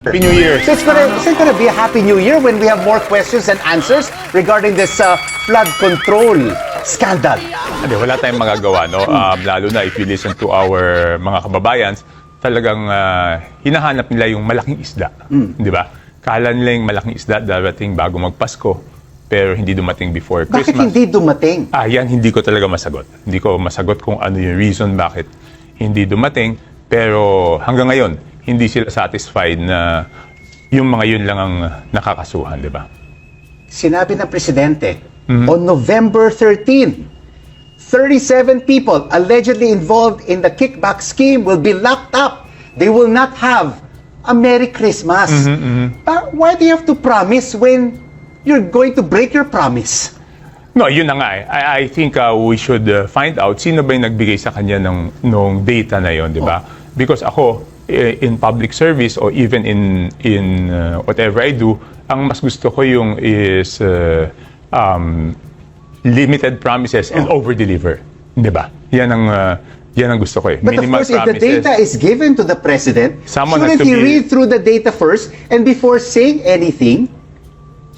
Happy New Year. So it's gonna be a Happy New Year when we have more questions and answers regarding this flood control scandal. Hindi, wala tayong magagawa, no? Lalo na if you listen to our mga kababayan, talagang hinahanap nila yung malaking isda. Di ba? Kala nila yung malaking isda darating bago magpasko, pero hindi dumating before Christmas. Bakit hindi dumating? Yan hindi ko talaga masagot. Hindi ko masagot kung ano yung reason bakit hindi dumating, pero hanggang ngayon, hindi sila satisfied na yung mga yun lang ang nakakasuhan, di ba? Sinabi ng presidente, on November 13, 37 people allegedly involved in the kickback scheme will be locked up. They will not have a Merry Christmas. But why do you have to promise when you're going to break your promise? No, yun na nga eh. I think we should find out sino ba yung nagbigay sa kanya nung data na yun, di ba? Because ako, in public service or even in whatever I do, ang mas gusto ko yung is limited promises and over-deliver. Di ba? Yan ang gusto ko eh. But Minimal of course, if the data is given to the president, Someone shouldn't has to he be- read through the data first and before saying anything,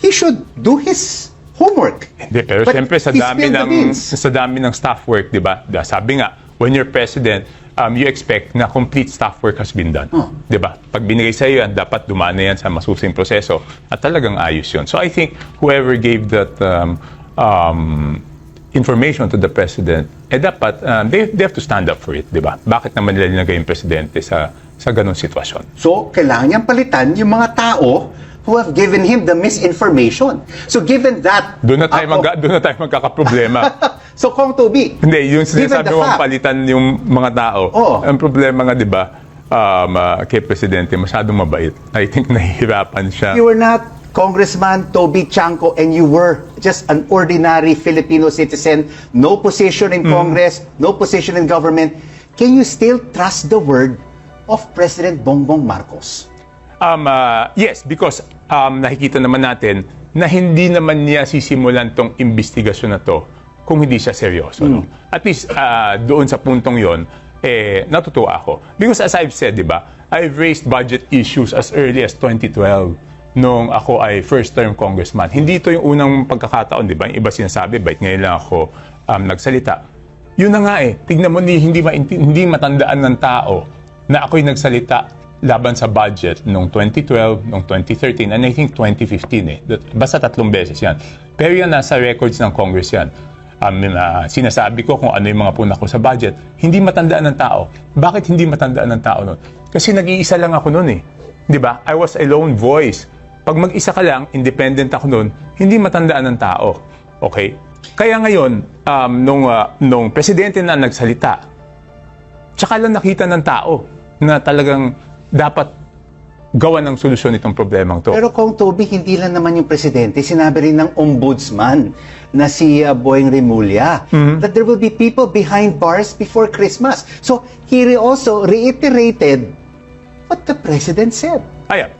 he should do his homework. Hindi, pero But siyempre he spilled the beans. sa dami ng staff work, di ba? Sabi nga, when you're president, you expect na complete staff work has been done. Di ba? Pag binigay sa iyo yan, dapat dumaan na yan sa masusing proseso at talagang ayos yun. So I think whoever gave that information to the president, dapat they have to stand up for it, di ba? Bakit naman nila nilagay yung presidente sa ganung sitwasyon? So, kailangan niyang palitan yung mga tao who have given him the misinformation. So, given that... Doon na tayo magkakaproblema. So, Kong Toby, Hindi, yung given sinasabi the mo fact- palitan yung mga tao. Oo. Ang problema nga, di ba, kay Presidente, masyadong mabait. I think nahihirapan siya. you were not Congressman Toby Chanco and you were just an ordinary Filipino citizen, no position in Congress, no position in government. Can you still trust the word of President Bongbong Marcos? Yes, because nakikita naman natin na hindi naman niya sisimulan tong investigasyon na to kung hindi siya seryoso. No? At least doon sa puntong yon, natutuwa ako. Because as I've said, di ba, I've raised budget issues as early as 2012 nung ako ay first-term congressman. Hindi ito yung unang pagkakataon, di ba? Yung iba sinasabi, bait ngayon lang ako nagsalita. Yun na nga eh, tignan mo, hindi matandaan ng tao na ako'y nagsalita laban sa budget noong 2012, noong 2013, and I think 2015 eh. Basta 3 beses yan. Pero yan nasa records ng Congress yan. Sinasabi ko kung ano yung mga puna ko sa budget. Hindi matandaan ng tao. Bakit hindi matandaan ng tao nun? Kasi nag-iisa lang ako nun eh. Di ba? I was a lone voice. Pag mag-isa ka lang, independent ako nun, hindi matandaan ng tao. Okay? Kaya ngayon, nung presidente na nagsalita, tsaka lang nakita ng tao na talagang dapat gawa ng solusyon itong problemang to. Pero Kong Toby, hindi lang naman yung presidente, sinabi rin ng ombudsman na si Boying Remulla that there will be people behind bars before Christmas. So, he also reiterated what the president said.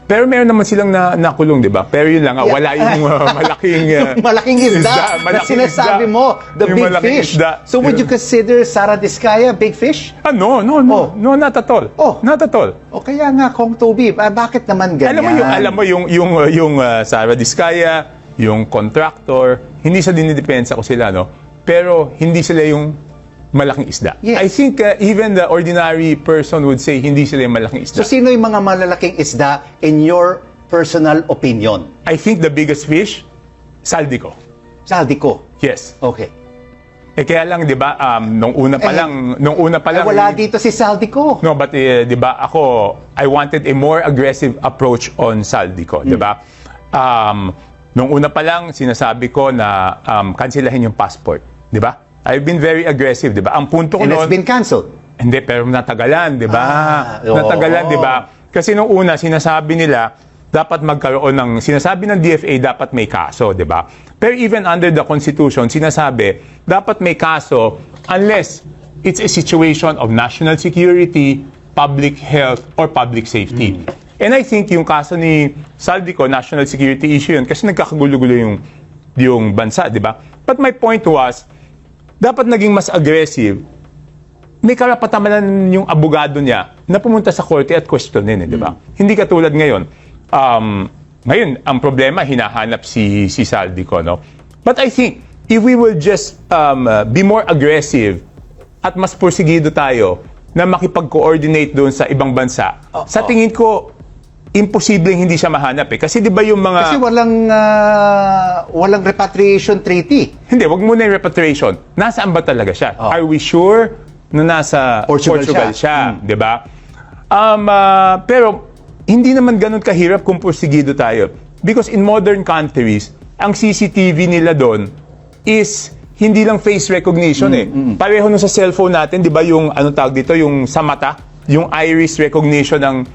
Pero meron naman silang nakulong, di ba? Pero yun lang, wala yung malaking... Yung malaking isda na sinasabi mo, the Yung big malaking fish. isda. So, would you consider Sara Diskaya big fish? No, not at all. Not at all. O kaya nga, Kong Toby, bakit naman ganyan? Alam mo yung Sara Diskaya, yung contractor, hindi sa dinidepensa ko sila, no? Pero hindi sila yung malaking isda. Yes. I think even the ordinary person would say hindi sila yung malaking isda. So, sino yung mga malalaking isda in your personal opinion? I think the biggest fish, Saldico. Saldico. Yes. Okay. Kaya lang, di ba, nung una pa lang... Wala dito si Saldico. No, but di ba, I wanted a more aggressive approach on Saldico, di ba? Nung una pa lang, sinasabi ko na kansilahin yung passport, di ba? I've been very aggressive, di ba? Ang punto ko And noon... it's been canceled. Hindi, pero natagalan, di ba? Natagalan, di ba? Kasi nung una, sinasabi nila, dapat magkaroon ng... Sinasabi ng DFA, dapat may kaso, di ba? Pero even under the Constitution, sinasabi, dapat may kaso unless it's a situation of national security, public health, or public safety. And I think yung kaso ni Saldico, national security issue yun, kasi nagkakagulo-gulo yung bansa, di ba? But my point was, dapat naging mas aggressive may karapatan yung abogado niya na pumunta sa korte at questionin, di ba? Hindi katulad ngayon. Ngayon, ang problema, hinahanap si Saldico, no? But I think, if we will just be more aggressive at mas porsigido tayo na makipag-coordinate doon sa ibang bansa, sa tingin ko, imposibleng hindi siya mahanap eh. Kasi di ba yung mga... Kasi walang repatriation treaty. Hindi, wag muna yung repatriation. Nasaan ba talaga siya? Are we sure na nasa Portugal siya? Di ba? Pero, hindi naman ganun kahirap kung porsigido tayo. Because in modern countries, ang CCTV nila doon is hindi lang face recognition eh. Pareho nung sa cellphone natin, di ba yung, ano tawag dito, yung sa mata, yung iris recognition ang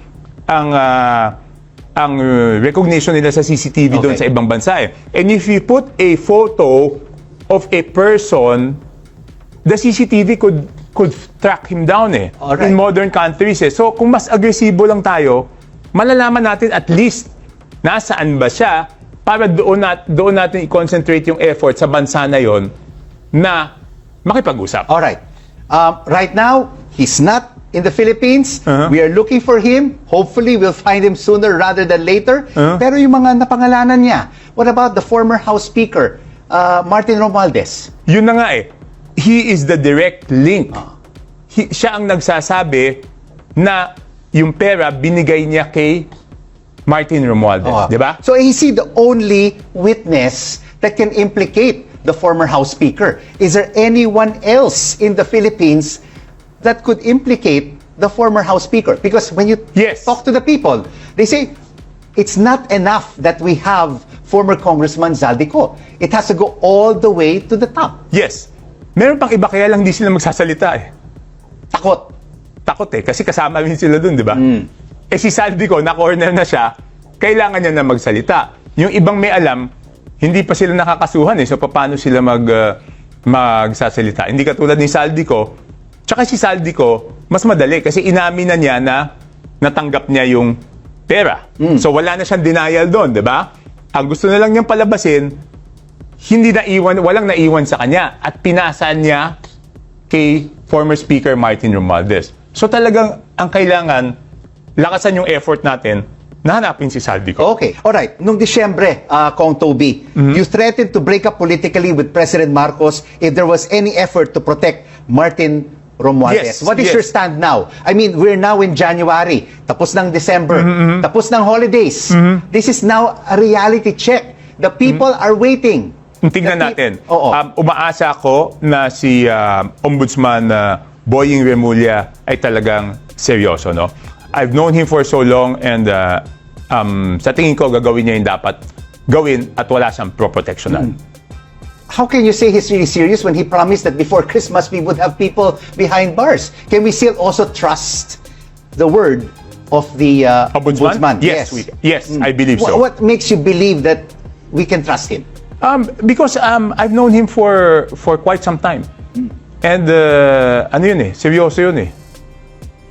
recognition nila sa CCTV doon sa ibang bansa eh. And if you put a photo of a person, the CCTV could track him down eh. Alright. In modern countries eh. So kung mas agresibo lang tayo, malalaman natin at least nasaan ba siya para doon natin i-concentrate yung effort sa bansa na yon na makipag-usap. Alright. Right now, he's not in the Philippines. We are looking for him. Hopefully, we'll find him sooner rather than later. Pero yung mga napangalanan niya, what about the former House Speaker, Martin Romualdez? Yun na nga eh. He is the direct link. Siya ang nagsasabi na yung pera binigay niya kay Martin Romualdez. Di ba? So, is he the only witness that can implicate the former House Speaker? Is there anyone else in the Philippines that could implicate the former House Speaker? Because when you talk to the people, they say, it's not enough that we have former Congressman Zaldico. It has to go all the way to the top. Yes. Meron pang iba kaya lang hindi sila magsasalita eh. Takot eh, kasi kasama rin sila dun, di ba? Eh si Saldico, na-corner na siya, kailangan niya na magsalita. Yung ibang may alam, hindi pa sila nakakasuhan eh. So paano sila magsasalita? Hindi katulad ni Saldico. Tsaka si Saldico, mas madali kasi inamin na niya na natanggap niya yung pera. So wala na siyang denial doon, di ba? Ang gusto na lang niyang palabasin, walang naiwan sa kanya at pinasa niya kay former Speaker Martin Romualdez. So talagang ang kailangan, lakasan yung effort natin na hanapin si Saldico. Okay. Alright. Nung Disyembre, Kong Toby, you threatened to break up politically with President Marcos if there was any effort to protect Martin Romualdez. What is your stand now? I mean, we're now in January. Tapos ng December. Tapos ng holidays. This is now a reality check. The people are waiting. Tingnan natin. Umaasa ako na si Ombudsman Boying Remulla ay talagang seryoso, no? I've known him for so long and sa tingin ko gagawin niya yung dapat gawin at wala siyang pro-protectionan. How can you say he's really serious when he promised that before Christmas we would have people behind bars? Can we still also trust the word of the Ombudsman? Yes, I believe so. What makes you believe that we can trust him? Because I've known him for quite some time. And ano yun eh, seryoso yun eh.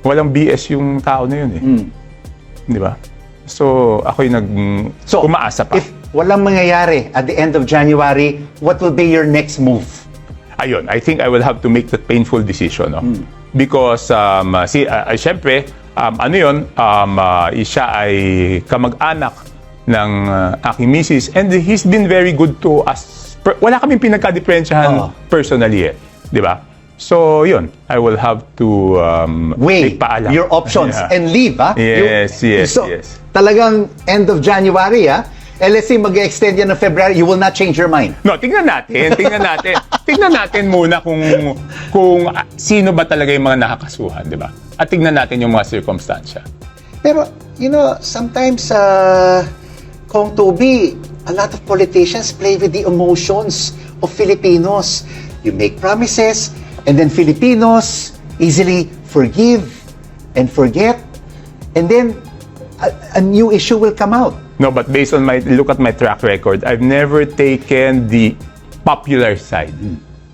Walang BS yung tao na yun eh. Di ba? So, ako'y umaasa pa. If walang mangyayari at the end of January, what will be your next move? Ayun, I think I will have to make that painful decision. No? Because, syempre, ano yun, siya ay kamag-anak ng aking misis and he's been very good to us. Wala kaming pinagka-diferensyahan personally eh. Di ba? So, yun. I will have to weigh your options and leave, ha? Yes. Talagang end of January, ha? Let's say mag-extend yan ng February, you will not change your mind. No, tingnan natin. Tingnan natin muna kung sino ba talaga yung mga nakakasuhan, di ba? At tingnan natin yung mga circumstansya. Pero, sometimes, Kong Toby, a lot of politicians play with the emotions of Filipinos. You make promises, and then Filipinos easily forgive and forget, and then a new issue will come out. No, but based on look at my track record, I've never taken the popular side.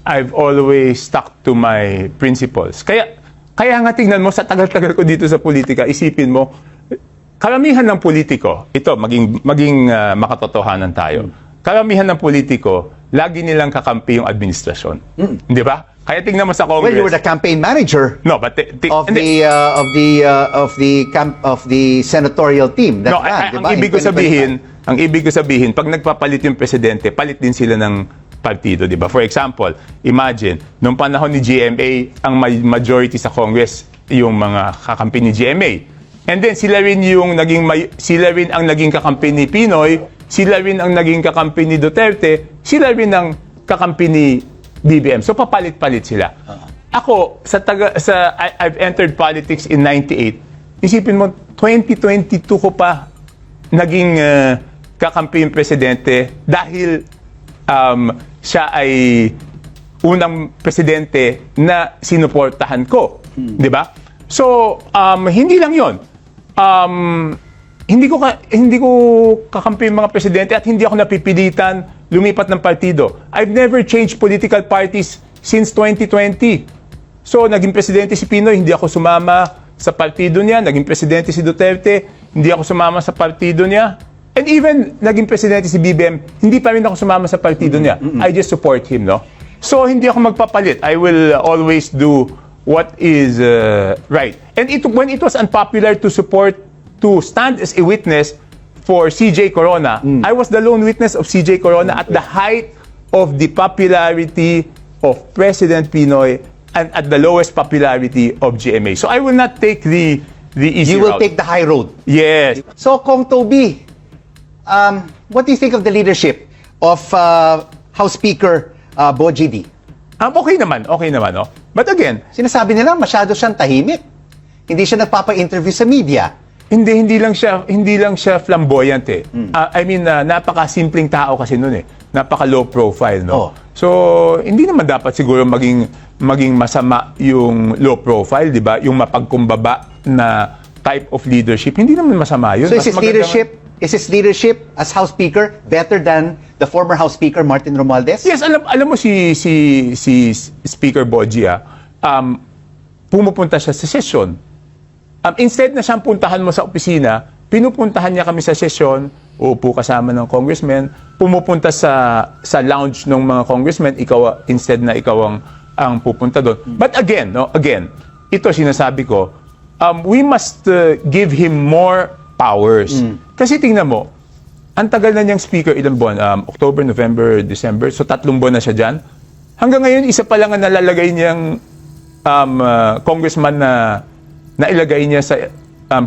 I've always stuck to my principles. Kaya nga tingnan mo, sa tagal-tagal ko dito sa politika, isipin mo, karamihan ng politiko, ito, maging makatotohanan tayo, karamihan ng politiko, lagi nilang kakampi yung administrasyon. Di ba? Kaya tingnan mo sa Well, Congress. you were the campaign manager No, but of hindi. the senatorial team. That No, ran, ang diba, in ibig ko 2025. sabihin, pag nagpapalit yung presidente, palit din sila ng partido, di ba? For example, imagine, nung panahon ni GMA, ang majority sa Congress, yung mga kakampi ni GMA. And then, sila rin ang naging kakampi ni Pinoy, sila rin ang naging kakampi ni Duterte, sila rin ang kakampi ni BBM. So, papalit-palit sila. Ako, I've entered politics in 98. Isipin mo, 2022 ko pa naging kakampi yung presidente dahil siya ay unang presidente na sinuportahan ko. Di ba? So, hindi lang yon. Hindi ko kakampi yung mga presidente at hindi ako napipilitan lumipat ng partido. I've never changed political parties since 2020. So, naging presidente si Pinoy, hindi ako sumama sa partido niya. Naging presidente si Duterte, hindi ako sumama sa partido niya. And even naging presidente si BBM, hindi pa rin ako sumama sa partido niya. I just support him, no? So, hindi ako magpapalit. I will always do what is right. And when it was unpopular to stand as a witness for CJ Corona, I was the lone witness of CJ Corona at the height of the popularity of President Pinoy and at the lowest popularity of GMA. So I will not take the easy You will route. take the high road. Yes. So, Kong Toby, what do you think of the leadership of House Speaker Boji D? Okay naman. No? But again, Sinasabi nila masyado siyang tahimik. Hindi siya nagpapa-interview sa media. hindi lang siya flamboyant eh. I mean, napaka-simpleng tao kasi noon eh. Napaka-low profile, no? Oh. So, hindi naman dapat siguro maging masama yung low profile, di ba? Yung mapagkumbaba na type of leadership. Hindi naman masama yun. So Mas maganda- is his leadership as House Speaker better than the former House Speaker Martin Romualdez? Yes, alam mo si Speaker Boji, pumupunta siya sa session. Instead na siyang puntahan mo sa opisina, pinupuntahan niya kami sa session, uupo kasama ng congressman, pumupunta sa lounge ng mga congressmen, instead na ikaw ang pupunta doon. But again, ito sinasabi ko, we must give him more powers. Kasi tingnan mo, ang tagal na niyang speaker, ilang buwan? October, November, December, so 3 buwan na siya dyan. Hanggang ngayon, isa pa lang ang nalalagay niyang congressman na ilagay niya sa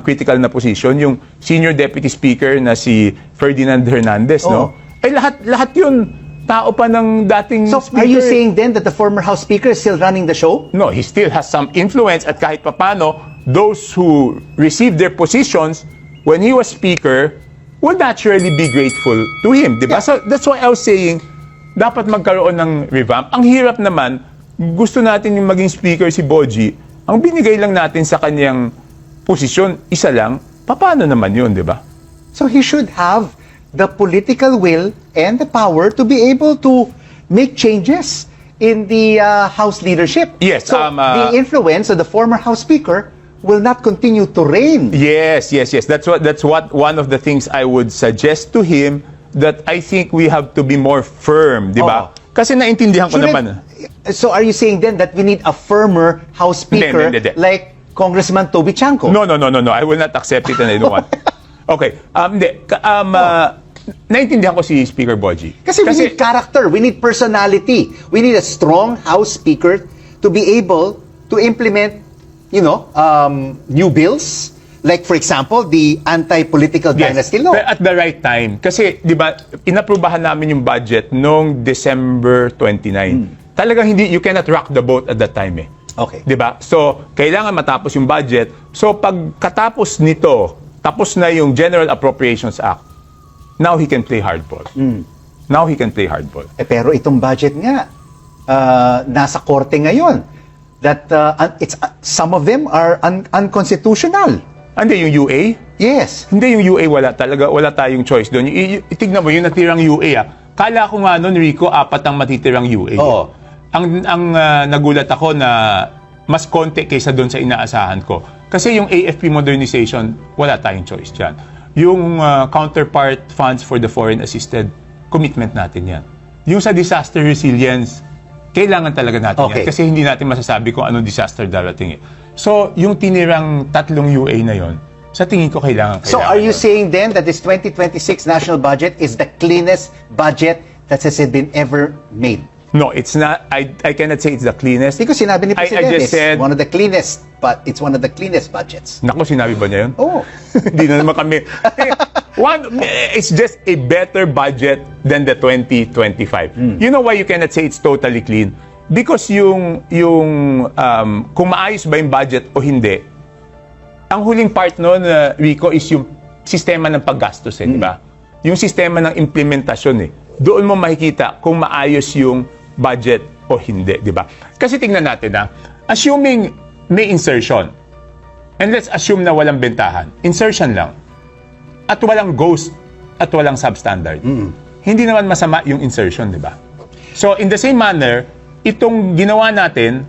critical na position, yung senior deputy speaker na si Ferdinand Hernandez, no? Ay lahat yun tao pa ng dating So, speaker. are you saying then that the former House Speaker is still running the show? No, he still has some influence at kahit papano, those who received their positions when he was speaker will naturally be grateful to him, di ba? Yeah. So that's why I was saying, dapat magkaroon ng revamp. Ang hirap naman, gusto natin yung maging speaker si Boji, ang binigay lang natin sa kanyang posisyon, isa lang, paano naman yun, di ba? So he should have the political will and the power to be able to make changes in the House leadership. Yes, So the influence of the former House Speaker will not continue to reign. Yes. That's what one of the things I would suggest to him, that I think we have to be more firm, di ba? Oo. Kasi naintindihan ko naman. So are you saying then that we need a firmer House Speaker Hindi. like Congressman Toby Chanco? No. I will not accept it and I don't want. Okay. Naintindihan ko si Speaker Boji. Kasi we need character, we need personality, we need a strong House Speaker to be able to implement, new bills. Like, for example, the anti-political dynasty law. At the right time. Kasi, di ba, inaprubahan namin yung budget noong December 29. Talagang you cannot rock the boat at that time eh. Okay. Di ba? So, kailangan matapos yung budget. So, pagkatapos nito, tapos na yung General Appropriations Act, now he can play hardball. Now he can play hardball. Pero itong budget nga, nasa korte ngayon. That some of them are unconstitutional. Hindi, yung UA? Yes. Hindi, yung UA wala tayong choice doon. Itignan mo, yung natirang UA Kala ko nga noon, Rico, 4 ang matitirang UA. Oo. Ang nagulat ako na mas konti kaysa doon sa inaasahan ko. Kasi yung AFP modernization, wala tayong choice dyan. Yung counterpart funds for the foreign assisted, commitment natin yan. Yung sa disaster resilience, kailangan talaga natin Okay. yan. Kasi hindi natin masasabi kung anong disaster darating eh. So, yung tinirang 3 UA na yon, sa tingin ko kailangan. So are you yun. saying then that this 2026 national budget is the cleanest budget that has been ever made? No, it's not. I cannot say it's the cleanest. Because sinabi ni I Presidente, just said, one of the cleanest, but it's one of the cleanest budgets. Naku, sinabi ba niya yun? Oh. Hindi na naman kami. It's just a better budget than the 2025. You know why you cannot say it's totally clean? Because kung maayos ba yung budget o hindi, ang huling part nun, Rico, is yung sistema ng paggastos, di ba? Yung sistema ng implementasyon, Doon mo makikita kung maayos yung budget o hindi, di ba? Kasi tingnan natin, assuming may insertion, and let's assume na walang bentahan, insertion lang, at walang ghost, at walang substandard. Hindi naman masama yung insertion, di ba? So, in the same manner, itong ginawa natin,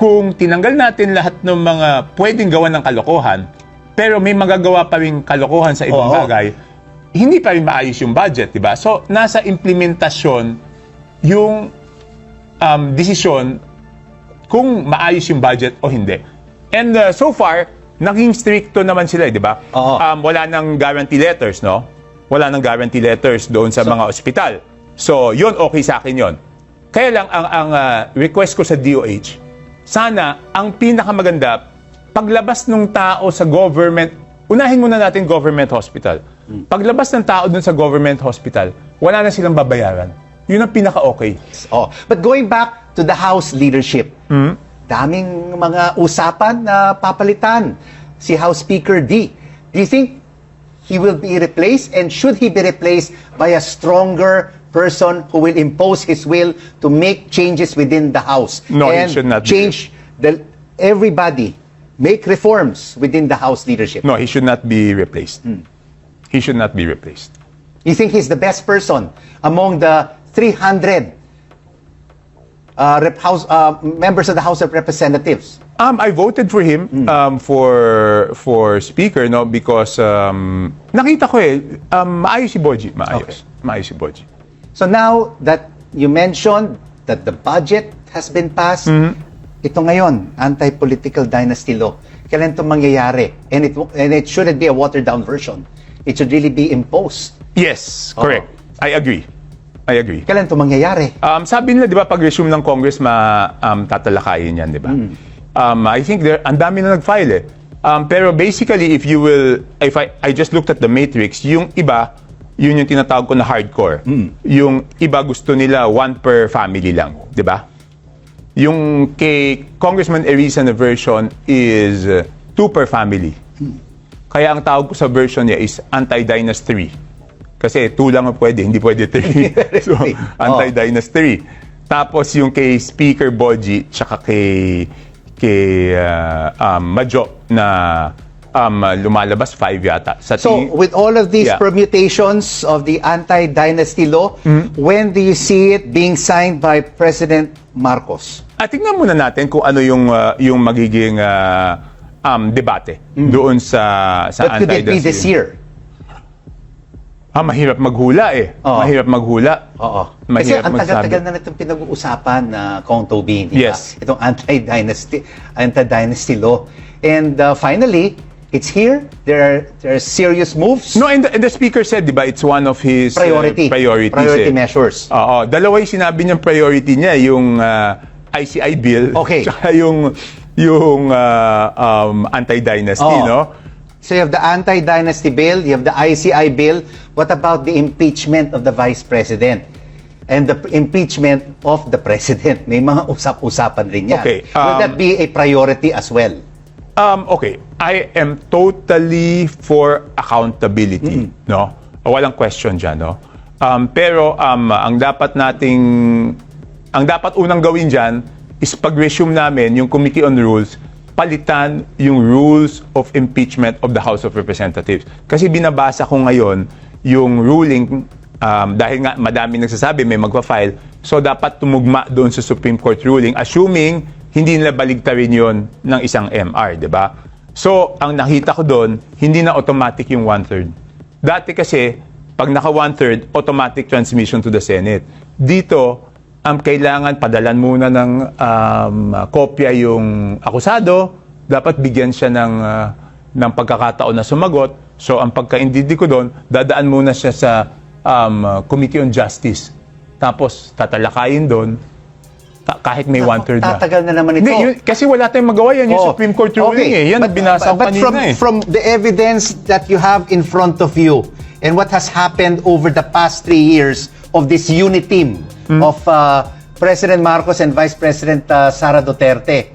kung tinanggal natin lahat ng mga pwedeng gawa ng kalokohan, pero may magagawa pa rin kalokohan sa ibang Oo. bagay, hindi pa rin maayos yung budget, di ba? So, nasa implementasyon yung desisyon kung maayos yung budget o hindi. And so far, naging stricto naman sila, di ba? Oo. Wala nang guarantee letters, no? Wala nang guarantee letters doon sa mga ospital. So, yun, okay sa akin yun. Kaya lang, ang request ko sa DOH, sana, ang pinakamaganda, paglabas ng tao sa government, unahin muna natin government hospital. Paglabas ng tao dun sa government hospital, wala na silang babayaran. Yun ang pinaka-okay. Oh, but going back to the House leadership, daming mga usapan na papalitan si House Speaker D. Do you think he will be replaced, and should he be replaced by a stronger person who will impose his will to make changes within the House No, he and should not be. change everybody, make reforms within the House leadership? No, he should not be replaced. He should not be replaced. You think he's the best person among the 300 members of the House of Representatives? I voted for him for speaker, no, because nakita ko maayos si Boji, maayos. Maayos si Boji. So now that you mentioned that the budget has been passed, ito ngayon, anti-political dynasty law. Kailan ito mangyayari? And it shouldn't be a watered-down version. It should really be imposed. Yes, correct. I agree. I agree. Kailan ito mangyayari? Sabi nila, di ba, pag-resume ng Congress, tatalakayin yan, di ba? I think ang dami na nag-file pero basically, if I just looked at the matrix, yung iba, yun yung tinatawag ko na hardcore. Yung iba gusto nila 1 per family lang, di ba? Yung kay Congressman Eriza na version is 2 per family. Kaya ang tawag ko sa version niya is anti-dynasty. Kasi 2 lang ang pwede, hindi pwede 3. So, anti-dynasty. Tapos yung kay Speaker Boji, tsaka kay Majo na lumalabas 5 yata. So, with all of these Yeah. permutations of the anti-dynasty law, when do you see it being signed by President Marcos? Tingnan muna natin kung ano yung magiging debate doon sa But could it be anti-dynasty. this year? Mahirap maghula Oo. Mahirap maghula. Oo. Kasi Mahirap ang magsabi. tagal-tagal na itong pinag-uusapan na Kong Toby, di ba? Yes. Itong anti-dynasty law. And finally, it's here. There are serious moves. No, and the speaker said, di ba, it's one of his priorities. Priority measures. Oo. Dalawa yung sinabi niyang priority niya, yung ICI bill, Okay. tsaka yung anti-dynasty, Oo. no? So you have the anti-dynasty bill, you have the ICI bill. What about the impeachment of the Vice President? And the impeachment of the President? May mga usap-usapan rin yan. Okay, Will that be a priority as well? Okay, I am totally for accountability, no? Walang question dyan, no? Pero ang dapat unang gawin dyan is pag-resume namin yung Committee on Rules, palitan yung rules of impeachment of the House of Representatives. Kasi binabasa ko ngayon yung ruling, dahil nga madami nagsasabi may magpa-file, so dapat tumugma doon sa Supreme Court ruling, assuming hindi nila baligtarin yon ng isang MR, di ba? So, ang nakita ko doon, hindi na automatic yung 1/3. Dati kasi, pag naka 1/3, automatic transmission to the Senate. Dito, kailangan padalan muna ng kopya yung akusado, dapat bigyan siya ng pagkakataon na sumagot. So, ang pagkaintindi ko doon, dadaan muna siya sa Committee on Justice. Tapos, tatalakayin doon, kahit may one-third na. Tatagal na naman ito. Hindi, kasi wala tayong magawa yan. Yung Supreme Court ruling Yan, binasa ko kanina from the evidence that you have in front of you and what has happened over the past 3 years of this unit team of President Marcos and Vice President Sara Duterte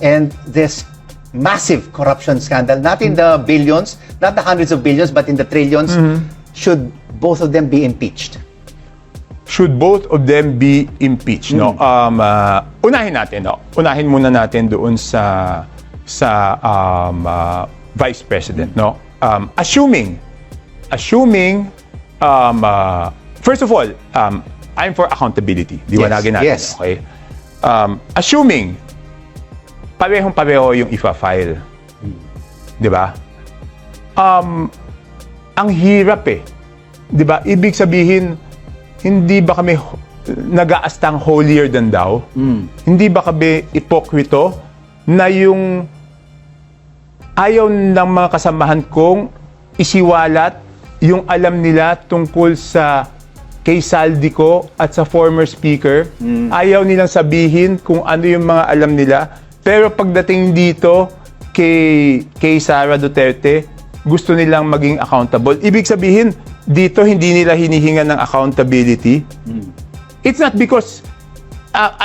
and this massive corruption scandal, not in the billions, not the hundreds of billions, but in the trillions, should both of them be impeached? Should both of them be impeached? No? Unahin natin, no? Unahin muna natin doon sa Vice President, no? Assuming first of all, I'm for accountability. Liwanagin natin, yes. okay? Assuming parehong-pareho yung ifa-file. 'Di ba? Ang hirap eh. 'Di ba? Ibig sabihin, hindi ba kami nag-aastang holier than thou? Hindi ba kami ipokrito na yung ayaw ng mga kasamahan kong isiwalat yung alam nila tungkol sa kay Saldico at sa former speaker? Ayaw nilang sabihin kung ano yung mga alam nila. Pero pagdating dito kay Sara Duterte, gusto nilang maging accountable. Ibig sabihin, dito hindi nila hinihingan ng accountability. It's not because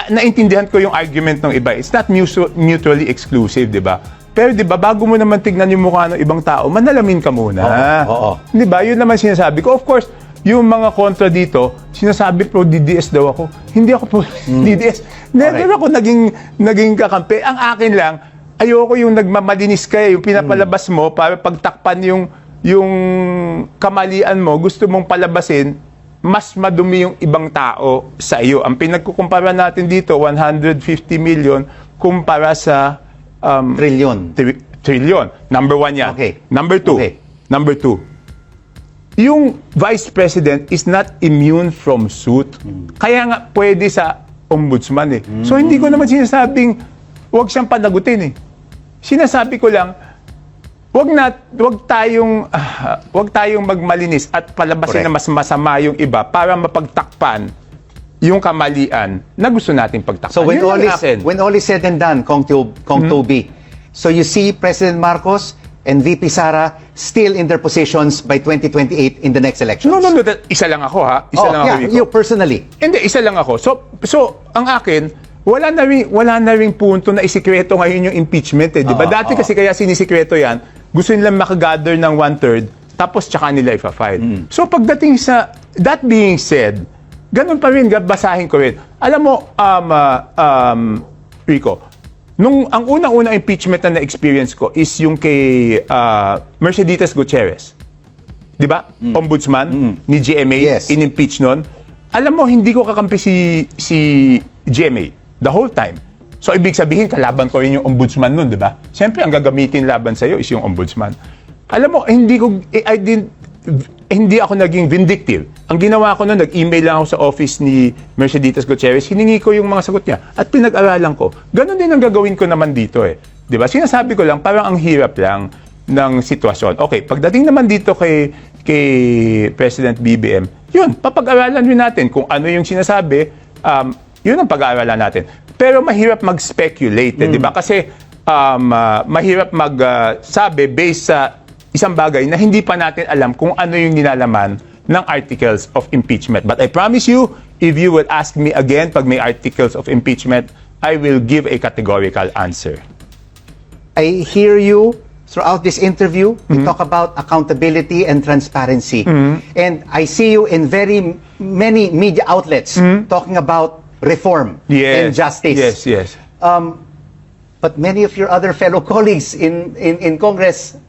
naintindihan ko yung argument ng iba. It's not mutually exclusive, 'di ba? Pero 'di ba, bago mo naman tignan yung mukha ng ibang tao, manalamin ka muna. Oo. 'Di ba? Yun naman sinasabi ko. Of course, yung mga kontra dito, sinasabi pro DDS daw ako. Hindi ako pro DDS. Never ako naging kakampi. Ang akin lang, ayoko yung nagmamalinis ka, yung pinapalabas mo para pagtakpan yung kamalian mo, gusto mong palabasin, mas madumi yung ibang tao sa iyo. Ang pinagkukumpara natin dito, 150 million kumpara sa trillion. Number one yan. Okay. Number two. Yung Vice President is not immune from suit. Kaya nga pwede sa ombudsman eh. So hindi ko naman sinasabing huwag siyang panagutin eh. Sinasabi ko lang, wag tayong magmalinis at palabasin Correct. na mas masama yung iba para mapagtakpan yung kamalian na gusto nating pagtakpan. So when Yun all ang akin. is said and done, Kong Toby, so you see President Marcos and VP Sara still in their positions by 2028 in the next elections? No. Isa lang ako ha. Isa lang ako, Rico. you personally. Hindi, isa lang ako. So ang akin, wala na ring punto na isikreto ngayon yung impeachment eh. Di ba? Dati kasi kaya sinisikreto yan, gusto nilang makagather ng 1/3, tapos tsaka nila ipa-file. So pagdating sa, that being said, ganun pa rin, basahin ko rin. Alam mo, Rico, ang unang-unang impeachment na na-experience ko is yung kay Mercedes Gutierrez. Di ba? Ombudsman ni GMA, Yes. in-impeach nun. Alam mo, hindi ko kakampi si GMA the whole time. So, ibig sabihin, kalaban ko rin yung ombudsman nun, di ba? Siyempre, ang gagamitin laban sa'yo is yung ombudsman. Alam mo, hindi ako naging vindictive. Ang ginawa ko nun, nag-email lang ako sa office ni Mercedes Gutierrez, hiningi ko yung mga sagot niya at pinag-aralan ko. Ganon din ang gagawin ko naman dito eh. Di ba? Sinasabi ko lang, parang ang hirap lang ng sitwasyon. Okay, pagdating naman dito kay President BBM, yun, papag-aralan yun natin kung ano yung sinasabi, yun ang pag-aaralan natin. Pero mahirap mag-speculate, di ba? Kasi mahirap magsabi based sa isang bagay na hindi pa natin alam kung ano yung nilalaman ng articles of impeachment. But I promise you, if you will ask me again pag may articles of impeachment, I will give a categorical answer. I hear you throughout this interview. You talk about accountability and transparency. And I see you in very many media outlets talking about reform and justice. Yes. But many of your other fellow colleagues in Congress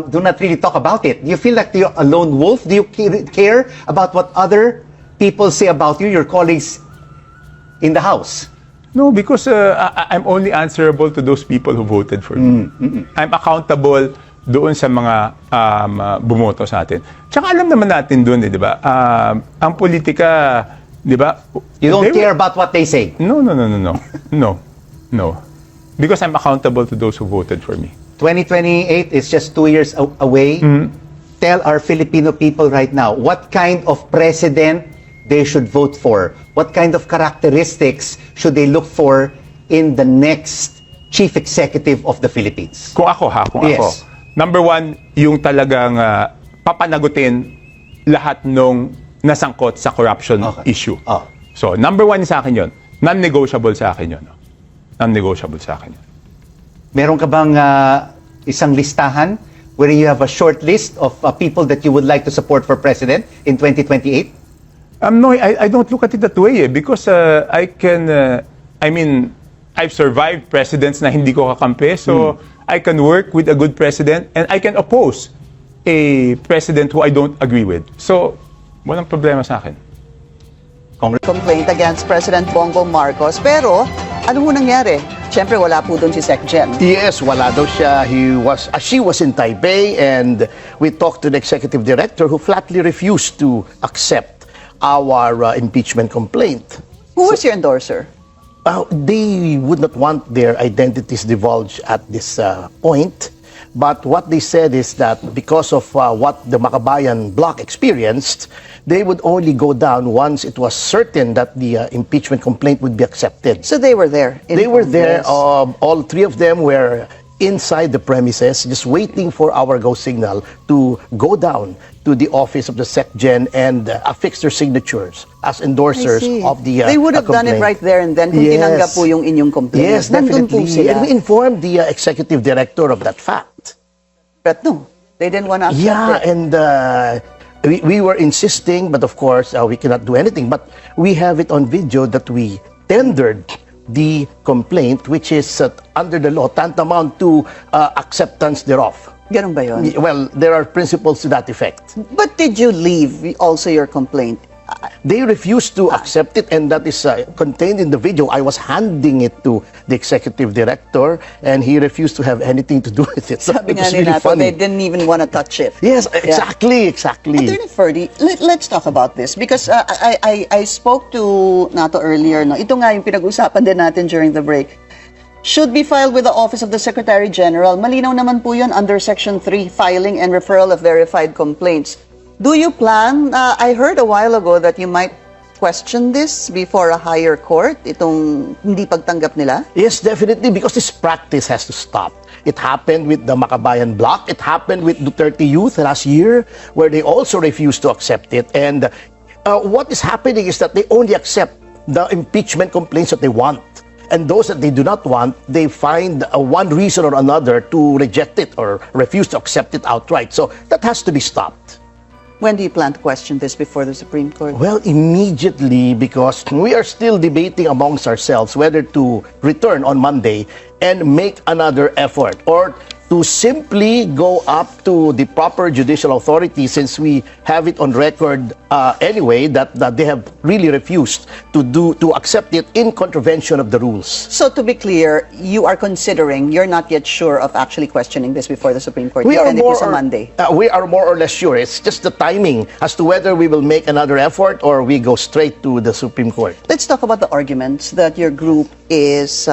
do not really talk about it. Do you feel like you're a lone wolf? Do you care about what other people say about you, your colleagues in the House? No, because I'm only answerable to those people who voted for me. I'm accountable doon sa mga bumoto sa atin. Tsaka alam naman natin doon, di ba? Ang politika, Di ba? You don't They will- care about what they say. No. No. Because I'm accountable to those who voted for me. 2028 is just 2 years away. Tell our Filipino people right now what kind of president they should vote for. What kind of characteristics should they look for in the next chief executive of the Philippines? Kung ako. Yes. Number one, yung talagang papanagutin lahat nung nasangkot sa corruption Okay. issue. Oh. So, number one sa akin yun. Non-negotiable sa akin yun. Non-negotiable sa akin yun. Meron ka bang isang listahan where you have a short list of people that you would like to support for president in 2028? No, I don't look at it that way because I've survived presidents na hindi ko kakampi, so I can work with a good president and I can oppose a president who I don't agree with. So, walang problema sa akin. Complaint against President Bongbong Marcos. Pero, ano ho nangyari? Siyempre, wala po doon si Sec Gen. Yes, wala daw siya. She was in Taipei, and we talked to the executive director who flatly refused to accept our impeachment complaint. Who was your endorser? They would not want their identities divulged at this point. But what they said is that because of what the Makabayan bloc experienced, they would only go down once it was certain that the impeachment complaint would be accepted. So they were there. They were there. All three of them were inside the premises, just waiting for our go signal to go down to the office of the SecGen and affix their signatures as endorsers of the They would have done it complaint. right there and then kung Yes. tinanggap po yung inyong complaint. Yes, Nandun po definitely. sila. And we informed the executive director of that fact. But no, they didn't want to accept Yeah, it. and we were insisting, but of course, we cannot do anything. But we have it on video that we tendered the complaint, which is under the law, tantamount to acceptance thereof. Ganun ba yun? Well, there are principles to that effect. But did you leave also your complaint? They refused to accept it, and that is contained in the video. I was handing it to the executive director, and he refused to have anything to do with it. So Sabi it nga was ni really Nato, funny. they didn't even want to touch it. Yes, Yeah. exactly. Attorney Ferdy, let's talk about this because I spoke to Nato earlier. No? Ito nga yung pinag-usapan din natin during the break. Should be filed with the Office of the Secretary General. Malinaw naman po yun under Section 3, filing and referral of verified complaints. Do you plan, I heard a while ago that you might question this before a higher court, itong hindi pagtanggap nila? Yes, definitely, because this practice has to stop. It happened with the Makabayan bloc. It happened with Duterte Youth last year, where they also refused to accept it. And what is happening is that they only accept the impeachment complaints that they want. And those that they do not want, they find one reason or another to reject it or refuse to accept it outright. So that has to be stopped. When do you plan to question this before the Supreme Court? Well, immediately, because we are still debating amongst ourselves whether to return on Monday and make another effort or to simply go up to the proper judicial authority, since we have it on record anyway that they have really refused to accept it in contravention of the rules. So to be clear, you are considering, you're not yet sure of actually questioning this before the Supreme Court. We are Depende po more sa or, Monday. we are more or less sure. It's just the timing as to whether we will make another effort or we go straight to the Supreme Court. Let's talk about the arguments that your group is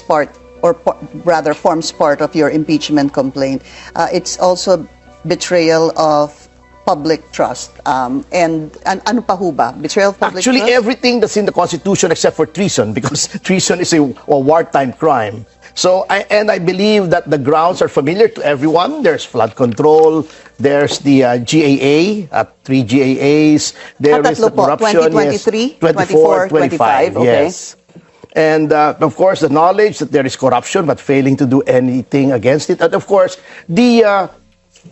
part, or rather forms part of your impeachment complaint. It's also betrayal of public trust. And ano pa ho ba? Betrayal of public Actually, trust? everything that's in the Constitution except for treason, because treason is a wartime crime. So, I believe that the grounds are familiar to everyone. There's flood control, there's the GAA, 3 GAAs, there is tatlo the po, corruption. 2023, 24, 25, okay. yes. And of course, the knowledge that there is corruption but failing to do anything against it. And of course, the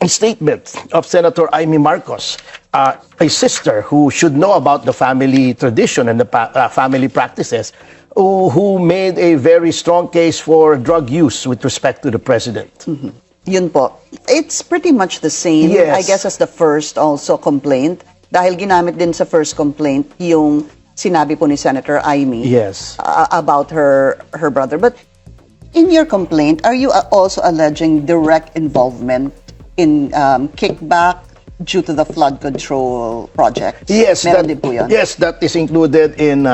statement of Senator Amy Marcos, a sister who should know about the family tradition and the family practices, who made a very strong case for drug use with respect to the president. Mm-hmm. Yun po. It's pretty much the same, Yes. I guess, as the first also complaint. Dahil ginamit din sa first complaint yung sinabi po ni Senator Amy Yes. about her brother. But in your complaint, are you also alleging direct involvement in kickback due to the flood control project. Yes, Meron din po yun. yes, that is included in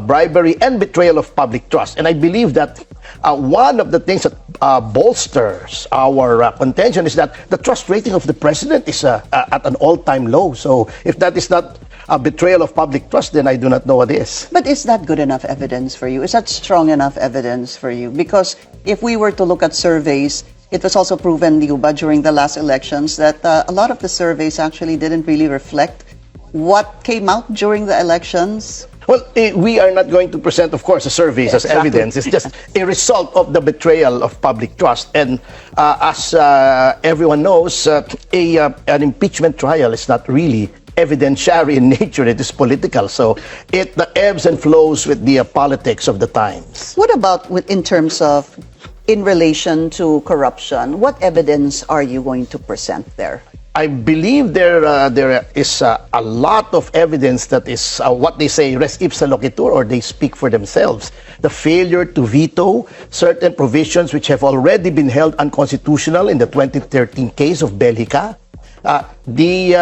bribery and betrayal of public trust. And I believe that one of the things that bolsters our contention is that the trust rating of the president is at an all-time low. So if that is not a betrayal of public trust, then I do not know what is. But is that good enough evidence for you? Is that strong enough evidence for you? Because if we were to look at surveys, it was also proven, Liuba, during the last elections that a lot of the surveys actually didn't really reflect what came out during the elections. Well, we are not going to present, of course, the surveys as Exactly. evidence. It's just a result of the betrayal of public trust. And as everyone knows, an impeachment trial is not really evidentiary in nature. It is political. So it ebbs and flows with the politics of the times. What about in terms of in relation to corruption? What evidence are you going to present there? I believe there is a lot of evidence that is what they say res ipsa loquitur, or they speak for themselves. The failure to veto certain provisions which have already been held unconstitutional in the 2013 case of Belgica. The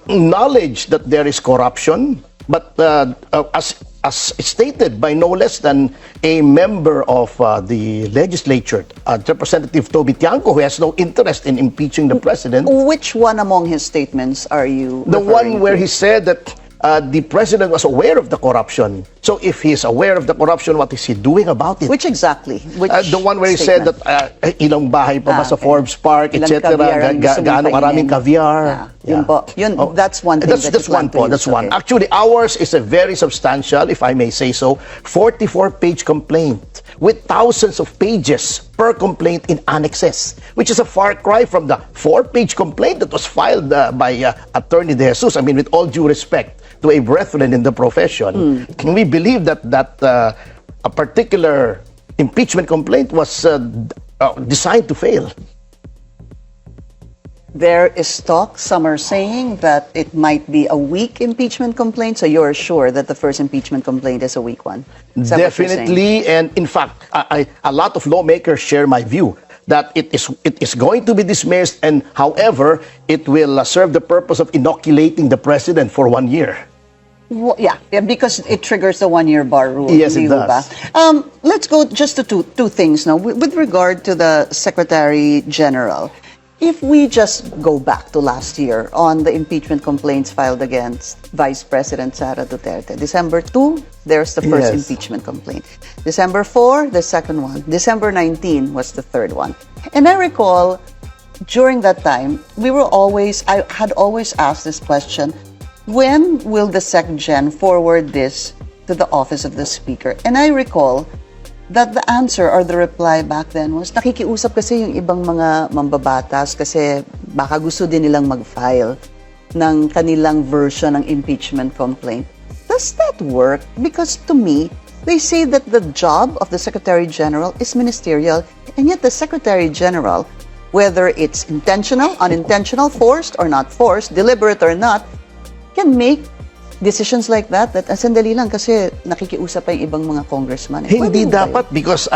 knowledge that there is corruption, but as stated by no less than a member of the legislature, Representative Toby Tiangco, who has no interest in impeaching the president. Which one among his statements are you The referring one where to? he said that the president was aware of the corruption. So if he is aware of the corruption, what is he doing about it? Which exactly? Which The one where he statement? said that ilang bahay pa ba sa Okay. Forbes Park, Ilang etc. caviar ang gusto mong Gaano karaming kainin? caviar. Yun po. Yun, that's one thing That's, that that's you plan one to po. use. That's one. Okay. Actually, ours is a very substantial, if I may say so, 44-page complaint with thousands of pages per complaint in annexes, which is a far cry from the 4-page complaint that was filed by Attorney De Jesus. I mean, with all due respect to a brethren in the profession, we believe that a particular impeachment complaint was designed to fail. There is talk, some are saying that it might be a weak impeachment complaint, so you're sure that the first impeachment complaint is a weak one? Is that what you're saying? Definitely, and in fact, a lot of lawmakers share my view that it is going to be dismissed, and however, it will serve the purpose of inoculating the president for 1 year. Well, yeah, because it triggers the one-year bar rule. Yes, it Di ba? does. Let's go just to two things now. With regard to the Secretary General, if we just go back to last year on the impeachment complaints filed against Vice President Sara Duterte, December 2, there's the first Yes. impeachment complaint. December 4, the second one. December 19 was the third one. And I recall during that time, I had always asked this question, when will the SecGen forward this to the office of the Speaker? And I recall that the answer or the reply back then was, nakikiusap kasi yung ibang mga mambabatas kasi baka gusto din nilang mag-file ng kanilang version ng impeachment complaint. Does that work? Because to me, they say that the job of the Secretary General is ministerial, and yet the Secretary General, whether it's intentional, unintentional, forced or not forced, deliberate or not, can make decisions like that sandali lang kasi nakikiusap pa yung ibang mga congressman. Hindi Pwede mo ba dapat, because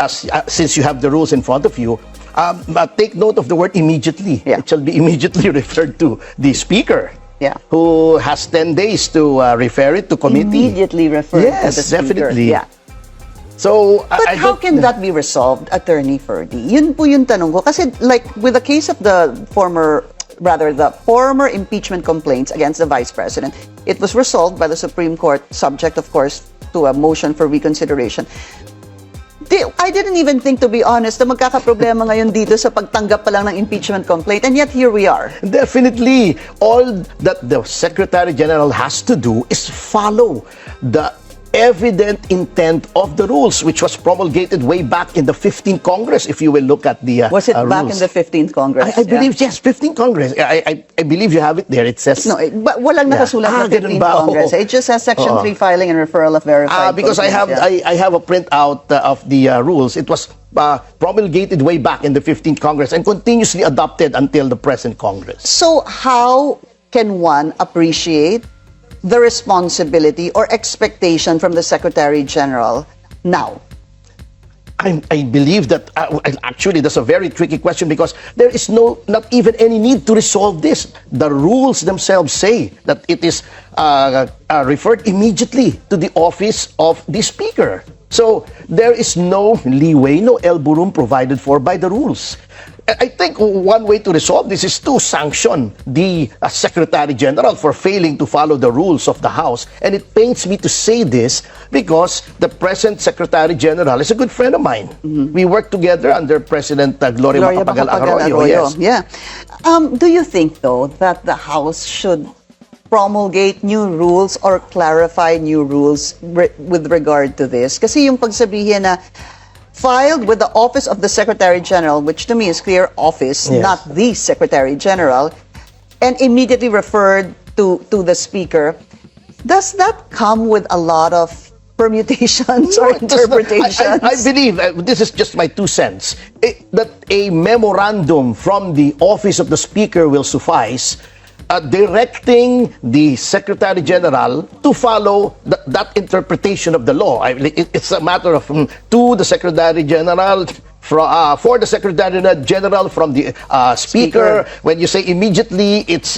since you have the rules in front of you, take note of the word immediately. Yeah. It shall be immediately referred to the Speaker, Yeah. who has 10 days to refer it to committee. Immediately refer to Yes, the Speaker. definitely. Yeah. So, But I how don't- can that be resolved, Attorney Ferdy? Yun po yung tanong ko. Kasi like with the case of the former impeachment complaints against the Vice President, it was resolved by the Supreme Court, subject of course to a motion for reconsideration. I didn't even think, to be honest, na magkakaproblema ngayon dito sa pagtanggap pa lang ng impeachment complaint, and yet here we are. Definitely. All that the Secretary General has to do is follow the evident intent of the rules, which was promulgated way back in the 15th Congress, if you will look at the Was it back in rules. the 15th Congress? I believe, yes, 15th Congress. I believe you have it there. It says... No, but walang Yeah. nakasulat na Ganun 15th ba? Congress. Oo. It just has Section Oo. 3 filing and referral of verified Because I have complaints, yeah. I have a printout of the rules. It was promulgated way back in the 15th Congress and continuously adopted until the present Congress. So how can one appreciate the responsibility or expectation from the Secretary General now? I believe that actually that's a very tricky question because there is not even any need to resolve this. The rules themselves say that it is referred immediately to the office of the speaker. So there is no leeway, no elbow room provided for by the rules. I think one way to resolve this is to sanction the Secretary General for failing to follow the rules of the House. And it pains me to say this because the present Secretary General is a good friend of mine. We worked together under President Gloria Macapagal Arroyo. Yes. Yeah. Do you think, though, that the House should promulgate new rules or clarify new rules with regard to this? Kasi yung pagsabihin na filed with the Office of the Secretary General, which to me is clear office, Yes. not the Secretary General, and immediately referred to the Speaker, does that come with a lot of permutations or No, it does not. interpretations? I believe, this is just my 2 cents, that a memorandum from the Office of the Speaker will suffice directing the Secretary General to follow that interpretation of the law. It's a matter of to the Secretary General, for the Secretary General from the Speaker. When you say immediately, it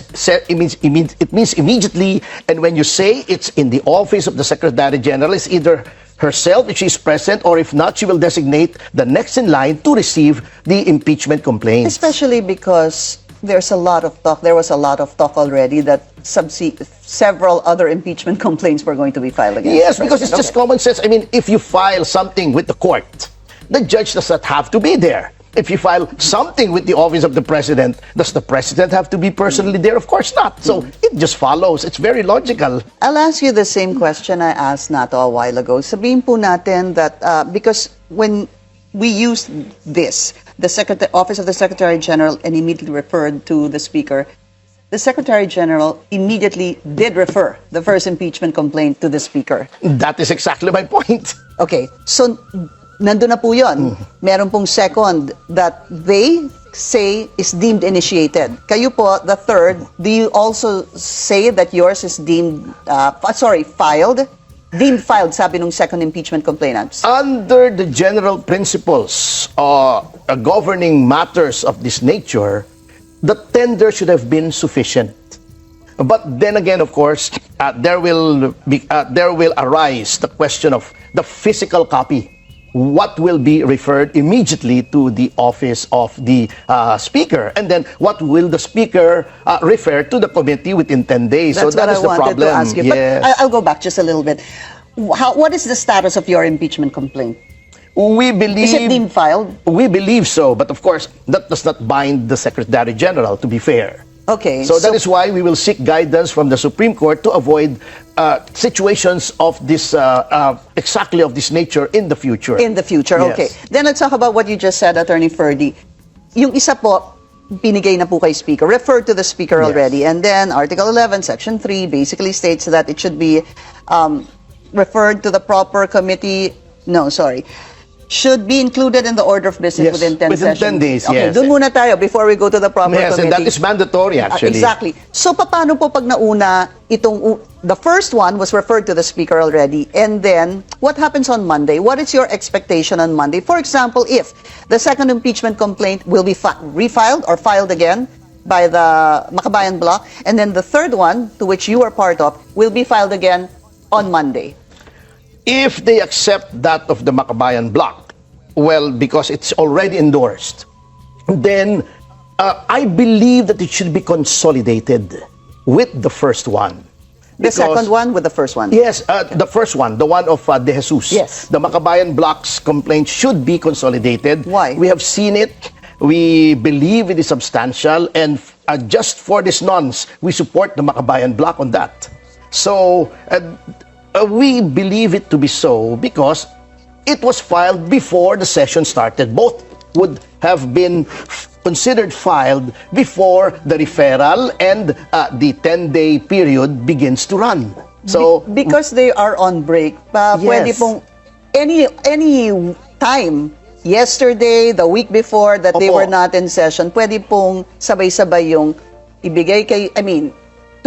means immediately, and when you say it's in the office of the Secretary General, it's either herself if she's present, or if not, she will designate the next in line to receive the impeachment complaint. Especially because there was a lot of talk already that several other impeachment complaints were going to be filed against. Yes, the because it's president. just common sense. I mean, if you file something with the court, the judge does not have to be there. If you file something with the office of the president, does the president have to be personally there? Of course not. So it just follows. It's very logical. I'll ask you the same question I asked Nato a while ago. Sabihin po natin that because when we used this, the Office of the Secretary General, and immediately referred to the Speaker, the Secretary General immediately did refer the first impeachment complaint to the Speaker. That is exactly my point. Okay, so nandun na po yun. Meron pong second that they say is deemed initiated. Kayo po, the third, do you also say that yours is deemed, filed? Deemed filed, sabi nung second impeachment complainant. Under the general principles governing matters of this nature, the tender should have been sufficient. But then again, of course, there will arise the question of the physical copy. What will be referred immediately to the office of the Speaker, and then what will the Speaker refer to the committee within 10 days? That's so that what is I the wanted problem. to ask you. Yes. But I'll go back just a little bit. What is the status of your impeachment complaint? We believe Is it deemed filed? We believe so, but of course, that does not bind the Secretary General, to be fair. Okay. So that is why we will seek guidance from the Supreme Court to avoid situations of this exactly of this nature in the future. In the future, Yes. okay. Then let's talk about what you just said, Attorney Ferdy. Yung isa po, binigay na po kay Speaker, referred to the Speaker Yes. already. And then Article 11, Section 3 basically states that it should be referred to the proper committee. No, sorry. Should be included in the order of business Yes, within 10 within 10 sessions. days, Okay, yes. dun muna tayo before we go to the proper Yes, committee. and that is mandatory actually. Exactly. So paano po pag nauna the first one was referred to the Speaker already, and then what happens on Monday? What is your expectation on Monday? For example, if the second impeachment complaint will be refiled or filed again by the Makabayan Bloc, and then the third one, to which you are part of, will be filed again on Monday. If they accept that of the Makabayan Bloc, well, because it's already endorsed, then I believe that it should be consolidated with the first one. The second one with the first one. Yes, the first one, the one of De Jesus. Yes. The Makabayan Bloc's complaint should be consolidated. Why? We have seen it. We believe it is substantial. And just for these nonce, we support the Makabayan Bloc on that. So, we believe it to be so because it was filed before the session started. Both would have been considered filed before the referral and the 10-day period begins to run. So Because they are on break, pwede Yes. pong any time, yesterday, the week before that they Opo. were not in session, pwede pong sabay-sabay yung ibigay kay,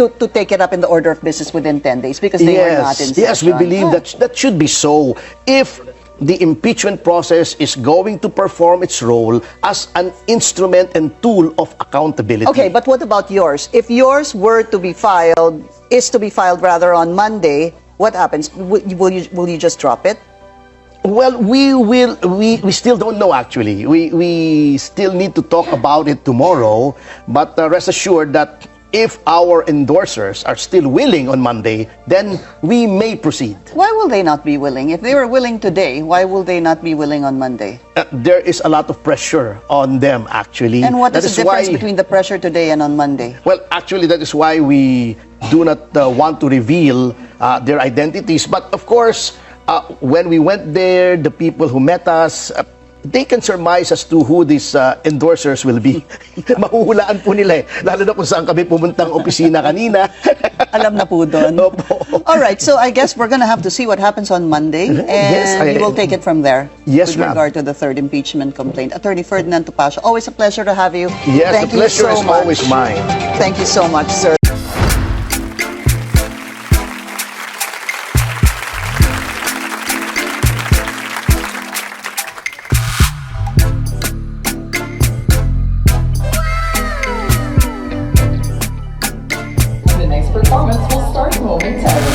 to take it up in the order of business within 10 days because they were not in session. Yes, we believe that should be so. If the impeachment process is going to perform its role as an instrument and tool of accountability. Okay, but what about yours? If yours were to be filed, is to be filed rather on Monday, what happens? Will you just drop it? Well, we still don't know actually. We still need to talk about it tomorrow, but rest assured that if our endorsers are still willing on Monday, then we may proceed. Why will they not be willing? If they were willing today, why will they not be willing on Monday? There is a lot of pressure on them actually. And what is That the difference why- between the pressure today and on Monday? Well, actually, that is why we do not want to reveal their identities. But of course, when we went there, the people who met us, they can surmise as to who these endorsers will be. Mahuhulaan po nila eh. Lalo na kung saan kami pumuntang opisina kanina. Alam na po doon. Opo. All right, so I guess we're gonna have to see what happens on Monday, and Yes, you will take it from there. Yes, with ma'am. regard to the third impeachment complaint. Attorney Ferdinand Topacio, always a pleasure to have you. Yes, Thank the pleasure you so is much. always mine. Thank you so much, sir. The next performance will start momentarily.